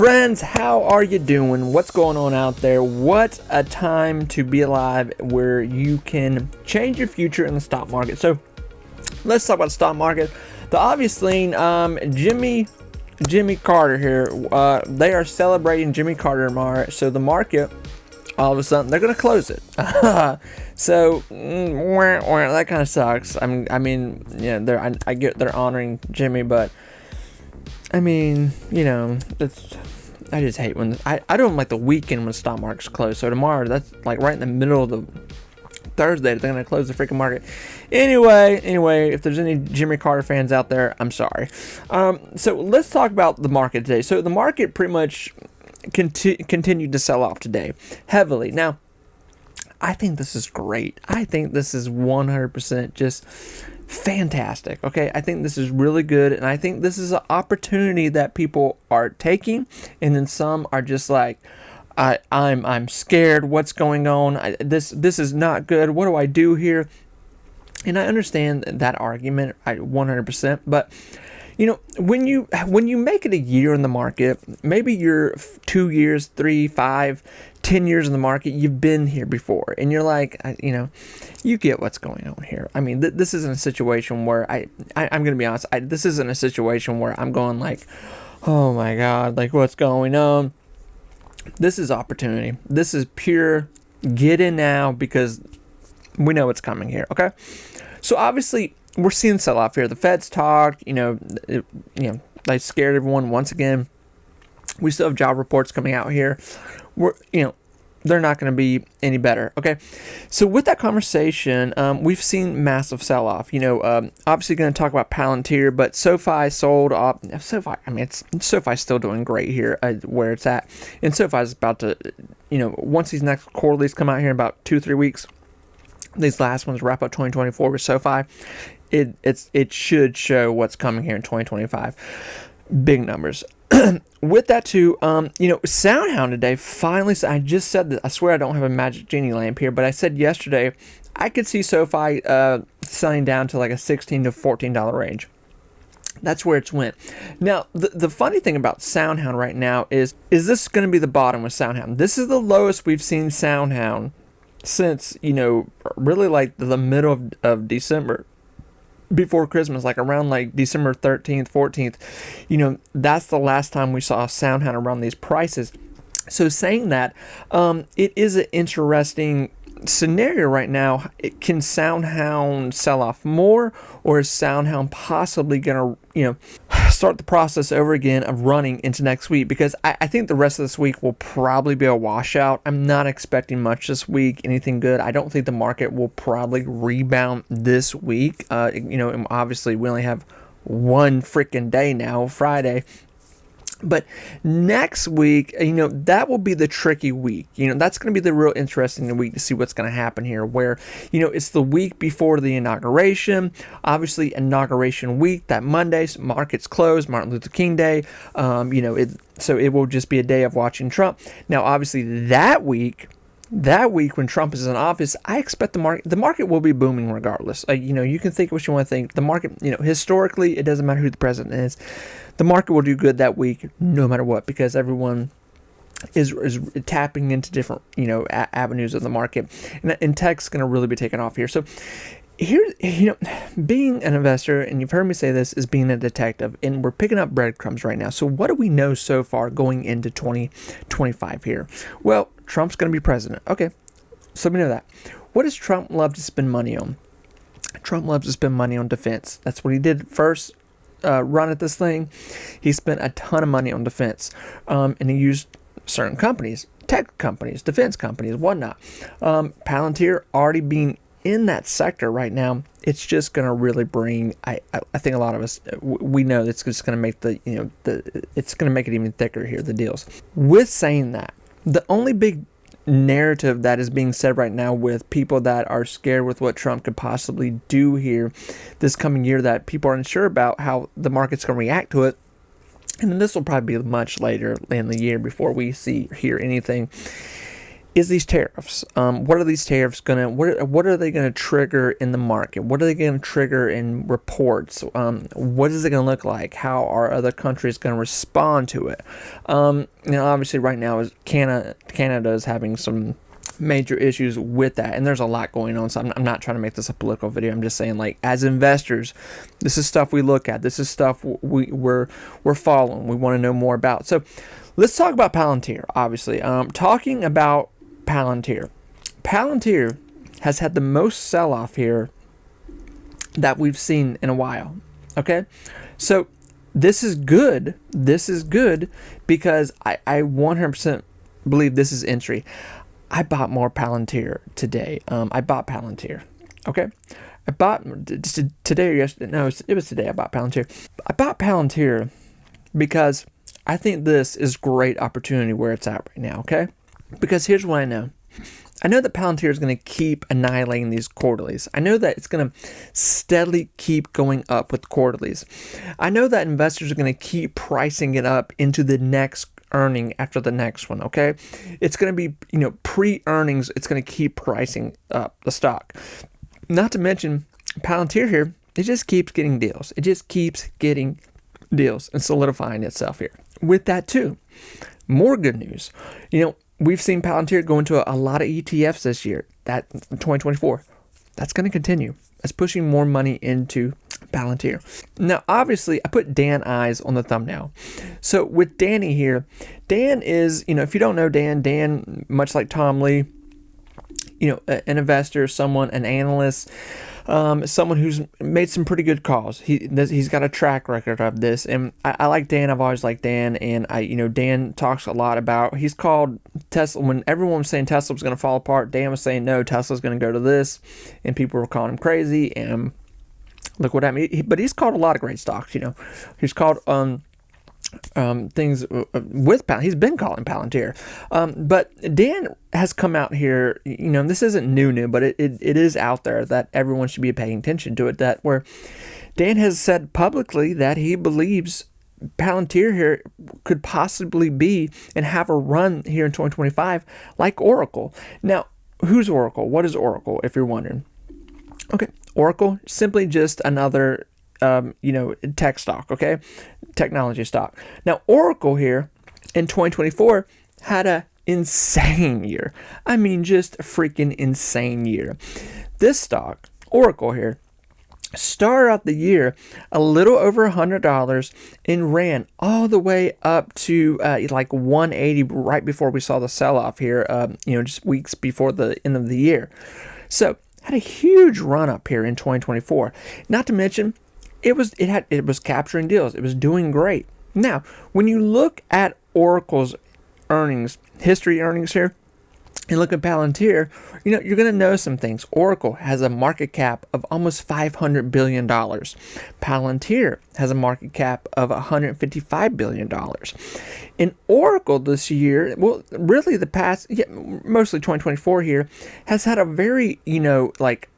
Friends, how are you doing? What's going on out there? What a time to be alive where you can change your future in the stock market. So let's talk about the stock market. The obvious thing, Jimmy Carter here. They are celebrating Jimmy Carter tomorrow. So the market, all of a sudden, they're going to close it. So that kind of sucks. I mean, yeah, I get they're honoring Jimmy, but I mean, I just hate when I don't like the weekend when stock market's closed. So tomorrow, that's like right in the middle of the Thursday, they're gonna close the freaking market. Anyway, if there's any Jimmy Carter fans out there, I'm sorry. So let's talk about the market today. So the market pretty much continued to sell off today heavily. Now, I think this is great. I think this is 100% just fantastic. Okay, I think this is really good, and I think this is an opportunity that people are taking, and then some are just like, I'm scared. What's going on? This is not good. What do I do here? And I understand that argument, 100%. But when you make it a year in the market, maybe you're 2 years, 3, 5, 10 years in the market, you've been here before, and you're like, you get what's going on here. I mean, this isn't a situation where I'm going to be honest. This isn't a situation where I'm going like, oh my God, like what's going on? This is opportunity. This is pure get in now because we know what's coming here. Okay. So obviously we're seeing sell off here. The Fed's talked, they scared everyone once again. We still have job reports coming out here. They're not going to be any better. Okay. So with that conversation, we've seen massive sell off. Obviously going to talk about Palantir, but SoFi sold off. SoFi, SoFi's still doing great here where it's at. And SoFi's about to, once these next quarterlies come out here in about 2-3 weeks, these last ones wrap up 2024 with SoFi. It should show what's coming here in 2025. Big numbers. With that too, SoundHound today finally, I just said that, I swear I don't have a magic genie lamp here, but I said yesterday I could see SoFi selling down to like a $16 to $14 range. That's where it's went. Now, the funny thing about SoundHound right now is this going to be the bottom with SoundHound? This is the lowest we've seen SoundHound since, really like the middle of December. Before Christmas, like around like December 13th, 14th, that's the last time we saw SoundHound around these prices. So saying that, it is an interesting scenario right now. Can SoundHound sell off more, or is SoundHound possibly going to, start the process over again of running into next week? Because I think the rest of this week will probably be a washout. I'm not expecting much this week, anything good. I don't think the market will probably rebound this week. Obviously we only have one freaking day now, Friday. But next week, that will be the tricky week. That's going to be the real interesting week to see what's going to happen here, where, it's the week before the inauguration. Obviously, inauguration week, that Monday, markets closed, Martin Luther King Day. So it will just be a day of watching Trump. Now, obviously, that week when Trump is in office, I expect the market will be booming regardless. You can think what you want to think. The market, historically, it doesn't matter who the president is. The market will do good that week no matter what, because everyone is tapping into different, avenues of the market. And tech's going to really be taking off here. So here, being an investor, and you've heard me say this, is being a detective, and we're picking up breadcrumbs right now. So what do we know so far going into 2025 here? Well, Trump's going to be president. Okay, so we know that. What does Trump love to spend money on? Trump loves to spend money on defense. That's what he did first run at this thing. He spent a ton of money on defense, and he used certain companies, tech companies, defense companies, whatnot. Palantir already being in that sector right now, it's just going to really bring, I think a lot of us, we know it's just going to make it's going to make it even thicker here, the deals. With saying that, the only big narrative that is being said right now with people that are scared with what Trump could possibly do here this coming year, that people are unsure about how the market's going to react to it, and this will probably be much later in the year before we hear anything, is these tariffs. What are these tariffs what are they gonna trigger in the market? What are they gonna trigger in reports? What is it gonna look like? How are other countries gonna respond to it? Obviously right now is Canada is having some major issues with that, and there's a lot going on, so I'm not trying to make this a political video. I'm just saying, like, as investors, this is stuff we look at, this is stuff we're following, we want to know more about. So let's talk about Palantir. Obviously, talking about Palantir has had the most sell-off here that we've seen in a while. Okay, so this is good because I 100% believe this is entry. I bought more Palantir today. I bought Palantir. Okay, I bought today or yesterday. No, it was today. I bought Palantir. I bought Palantir because I think this is great opportunity where it's at right now. Okay, because here's what I know. I know that Palantir is going to keep annihilating these quarterlies. I know that it's going to steadily keep going up with quarterlies. I know that investors are going to keep pricing it up into the next earning after the next one. Okay, it's going to be, pre-earnings. It's going to keep pricing up the stock. Not to mention Palantir here, it just keeps getting deals. It just keeps getting deals and solidifying itself here. With that too, more good news. We've seen Palantir go into a lot of ETFs this year. That 2024, that's going to continue. That's pushing more money into Palantir. Now, obviously, I put Dan Eyes on the thumbnail. So with Danny here, Dan is, if you don't know Dan, much like Tom Lee, an investor, an analyst, someone who's made some pretty good calls. He's got a track record of this, and I like Dan. I've always liked Dan, and Dan talks a lot about. He's called Tesla when everyone was saying Tesla was going to fall apart. Dan was saying no, Tesla's going to go to this, and people were calling him crazy. And look what happened. But he's called a lot of great stocks. He's called things with Palantir. He's been calling Palantir, but Dan has come out here. This isn't new, but it is out there that everyone should be paying attention to it. That where Dan has said publicly that he believes Palantir here could possibly be and have a run here in 2025 like Oracle. Now, who's Oracle? What is Oracle? If you're wondering, okay, Oracle simply just another tech stock, okay? Technology stock. Now, Oracle here in 2024 had a insane year. I mean, just a freaking insane year. This stock, Oracle here, started out the year a little over $100 and ran all the way up to like 180 right before we saw the sell-off here, just weeks before the end of the year. So, had a huge run up here in 2024. Not to mention, it was capturing deals. It was doing great. Now, when you look at Oracle's earnings, history earnings here, and look at Palantir, you're going to know some things. Oracle has a market cap of almost $500 billion. Palantir has a market cap of $155 billion. In Oracle this year, well, really the past, mostly 2024 here, has had a very,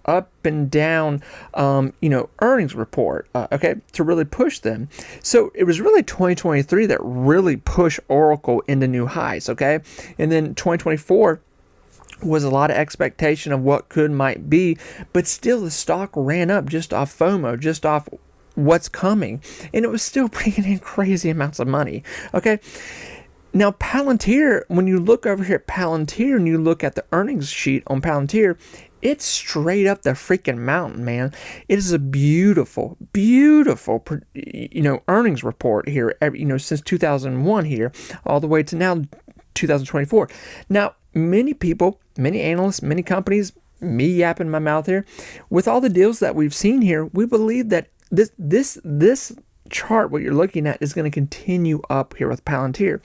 up and down, earnings report, to really push them. So it was really 2023 that really pushed Oracle into new highs, okay? And then 2024 was a lot of expectation of what might be, but still the stock ran up just off FOMO, just off what's coming, and it was still bringing in crazy amounts of money, okay? Now, Palantir, when you look over here at Palantir and you look at the earnings sheet on Palantir, it's straight up the freaking mountain, man. It is a beautiful, beautiful, earnings report here, since 2001 here, all the way to now 2024. Now, many people, many analysts, many companies, me yapping my mouth here, with all the deals that we've seen here, we believe that this chart, what you're looking at, is going to continue up here with Palantir.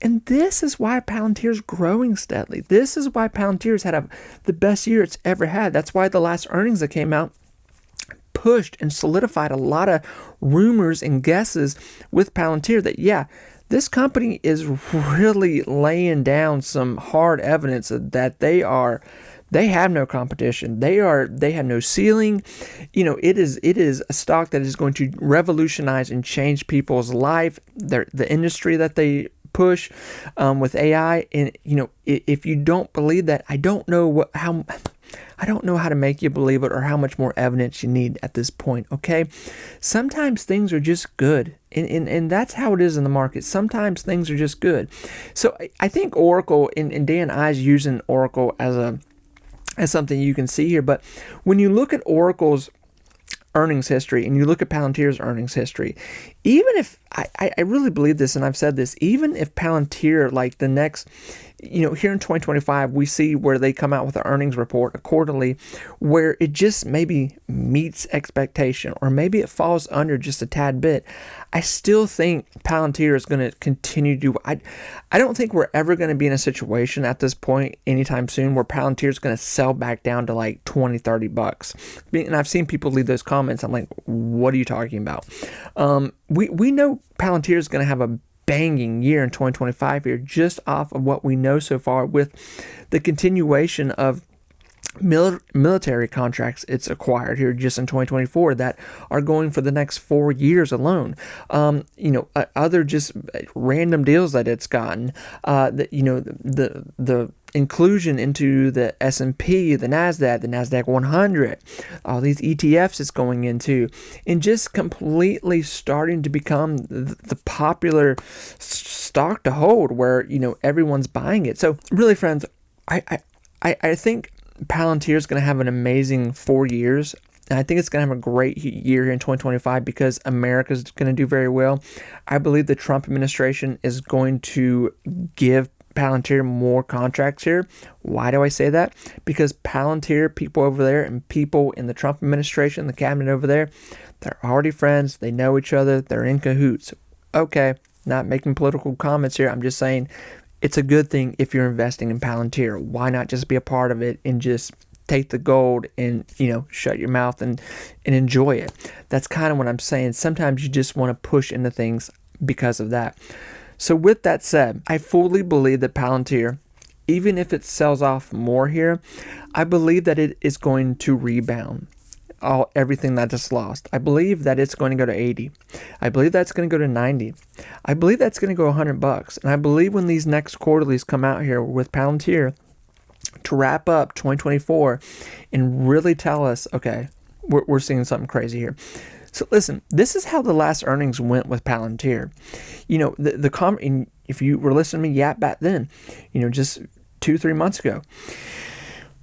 And this is why Palantir is growing steadily. This is why Palantir's had the best year it's ever had. That's why the last earnings that came out pushed and solidified a lot of rumors and guesses with Palantir that, this company is really laying down some hard evidence that they have no competition. They have no ceiling. It is a stock that is going to revolutionize and change people's life, the industry that they push with AI. And if you don't believe that, I don't know how to make you believe it or how much more evidence you need at this point, okay? Sometimes things are just good, and that's how it is in the market. Sometimes things are just good. So I think Oracle, and Dan I's using Oracle as something you can see here, but when you look at Oracle's earnings history and you look at Palantir's earnings history, even if I really believe this, and I've said this, even if Palantir, like the next, here in 2025, we see where they come out with an earnings report, a quarterly, where it just maybe meets expectation or maybe it falls under just a tad bit. I still think Palantir is going to continue to do. I don't think we're ever going to be in a situation at this point anytime soon where Palantir is going to sell back down to like $20-$30. And I've seen people leave those comments. I'm like, what are you talking about? We know Palantir is going to have a banging year in 2025 here, just off of what we know so far with the continuation of military contracts it's acquired here just in 2024 that are going for the next 4 years alone. Other just random deals that it's gotten, the inclusion into the S&P, the NASDAQ 100, all these ETFs it's going into, and just completely starting to become the popular stock to hold where, everyone's buying it. So really, friends, I think Palantir is going to have an amazing 4 years. And I think it's going to have a great year here in 2025 because America is going to do very well. I believe the Trump administration is going to give Palantir more contracts here. Why do I say that? Because Palantir people over there and people in the Trump administration, the cabinet over there, they're already friends. They know each other. They're in cahoots. Okay, not making political comments here. I'm just saying it's a good thing if you're investing in Palantir. Why not just be a part of it and just take the gold and, shut your mouth and enjoy it? That's kind of what I'm saying. Sometimes you just want to push into things because of that. So with that said, I fully believe that Palantir, even if it sells off more here, I believe that it is going to rebound everything that is lost. I believe that it's going to go to 80. I believe that's going to go to 90. I believe that's going to go $100. And I believe when these next quarterlies come out here with Palantir to wrap up 2024 and really tell us, okay, we're seeing something crazy here. So listen, this is how the last earnings went with Palantir. If you were listening to me yap back then, just 2-3 months ago,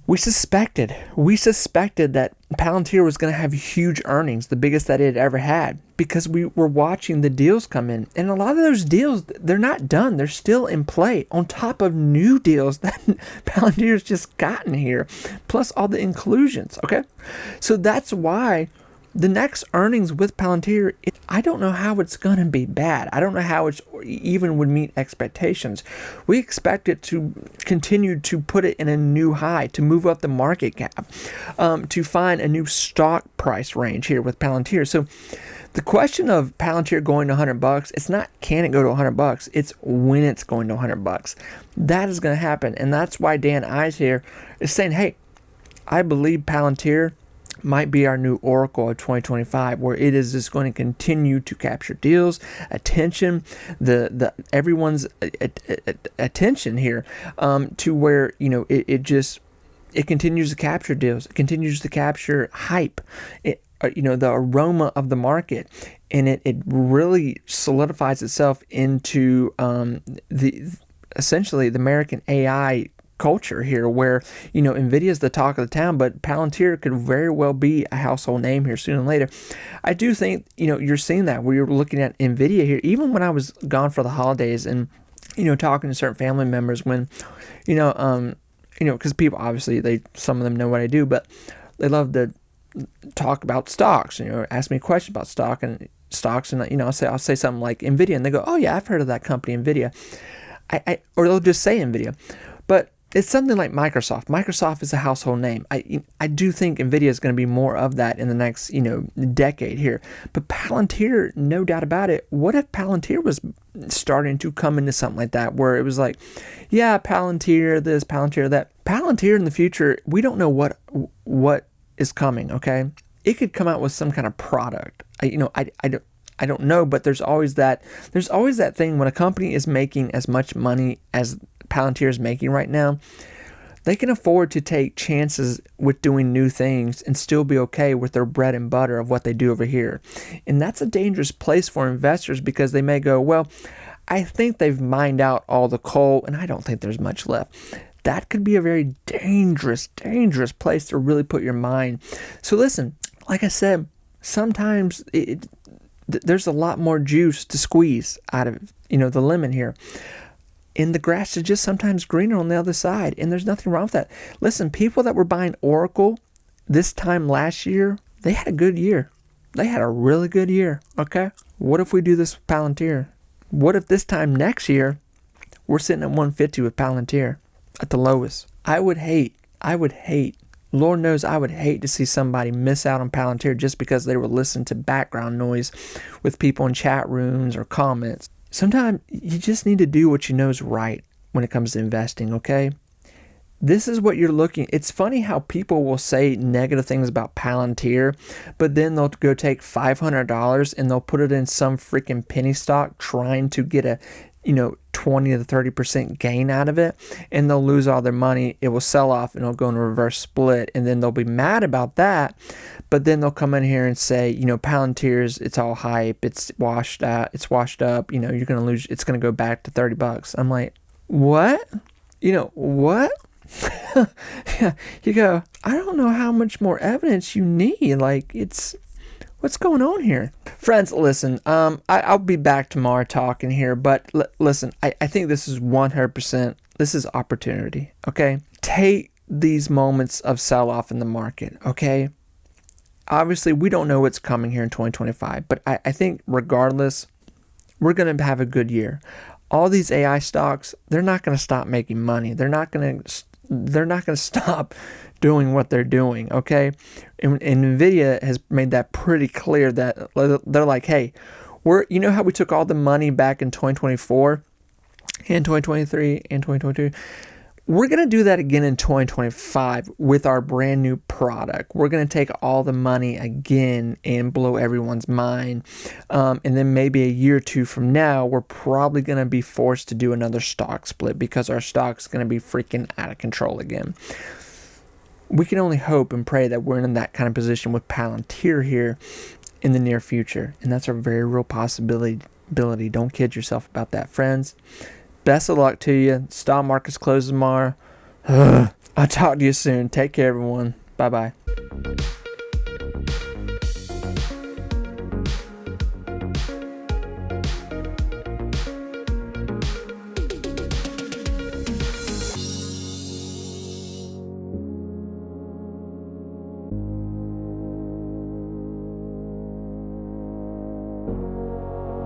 we suspected that Palantir was going to have huge earnings, the biggest that it had ever had, because we were watching the deals come in. And a lot of those deals, they're not done. They're still in play on top of new deals that Palantir's just gotten here, plus all the inclusions, okay? So that's why the next earnings with Palantir, I don't know how it's going to be bad. I don't know how it even would meet expectations. We expect it to continue to put it in a new high, to move up the market cap, to find a new stock price range here with Palantir. So the question of Palantir going to $100, it's not can it go to $100, it's when it's going to $100. That is going to happen. And that's why Dan I's here is saying, hey, I believe Palantir might be our new Oracle of 2025, where it is just going to continue to capture deals, attention, the everyone's attention here, to where it continues to capture deals, it continues to capture hype, the aroma of the market, and it really solidifies itself into essentially the American AI culture here, where Nvidia is the talk of the town, but Palantir could very well be a household name here sooner than later. I do think you're seeing that where you're looking at Nvidia here. Even when I was gone for the holidays and talking to certain family members, when because people obviously some of them know what I do, but they love to talk about stocks. Ask me a question about stocks, and I'll say something like Nvidia, and they go, "Oh yeah, I've heard of that company, Nvidia." Or they'll just say Nvidia, but it's something like Microsoft. Microsoft is a household name. I do think Nvidia is going to be more of that in the next decade here. But Palantir, no doubt about it. What if Palantir was starting to come into something like that, where it was like, yeah, Palantir this, Palantir that. Palantir in the future, we don't know what is coming. Okay, it could come out with some kind of product. I don't know, but there's always that thing when a company is making as much money as Palantir is making right now, they can afford to take chances with doing new things and still be okay with their bread and butter of what they do over here. And that's a dangerous place for investors, because they may go, well, I think they've mined out all the coal and I don't think there's much left. That could be a very dangerous place to really put your mind. So listen, like I said, sometimes there's a lot more juice to squeeze out of, the lemon here. And the grass is just sometimes greener on the other side. And there's nothing wrong with that. Listen, people that were buying Oracle this time last year, they had a good year. They had a really good year, okay? What if we do this with Palantir? What if this time next year, we're sitting at 150 with Palantir at the lowest? I would hate, Lord knows I would hate to see somebody miss out on Palantir just because they were listening to background noise with people in chat rooms or comments. Sometimes you just need to do what you know is right when it comes to investing, okay? This is what you're looking. It's funny how people will say negative things about Palantir, but then they'll go take $500 and they'll put it in some freaking penny stock trying to get a 20 to 30% gain out of it, and they'll lose all their money. It will sell off and it'll go in a reverse split, and then they'll be mad about that. But then they'll come in here and say, Palantir's, it's all hype, it's washed up, you're gonna lose, it's gonna go back to $30. I'm like, what? What? You go, I don't know how much more evidence you need. Like, what's going on here? Friends, listen, I'll be back tomorrow talking here, but listen, I think this is 100%, this is opportunity, okay? Take these moments of sell-off in the market, okay? Obviously, we don't know what's coming here in 2025, but I think regardless, we're going to have a good year. All these AI stocks, they're not going to stop making money. They're not going to stop doing what they're doing, okay? And NVIDIA has made that pretty clear that they're like, hey, how we took all the money back in 2024 and 2023 and 2022? We're going to do that again in 2025 with our brand new product. We're going to take all the money again and blow everyone's mind. And then maybe a year or two from now, we're probably going to be forced to do another stock split because our stock's going to be freaking out of control again. We can only hope and pray that we're in that kind of position with Palantir here in the near future. And that's a very real possibility. Don't kid yourself about that, friends. Best of luck to you. Stock market's closed tomorrow. I'll talk to you soon. Take care, everyone. Bye-bye.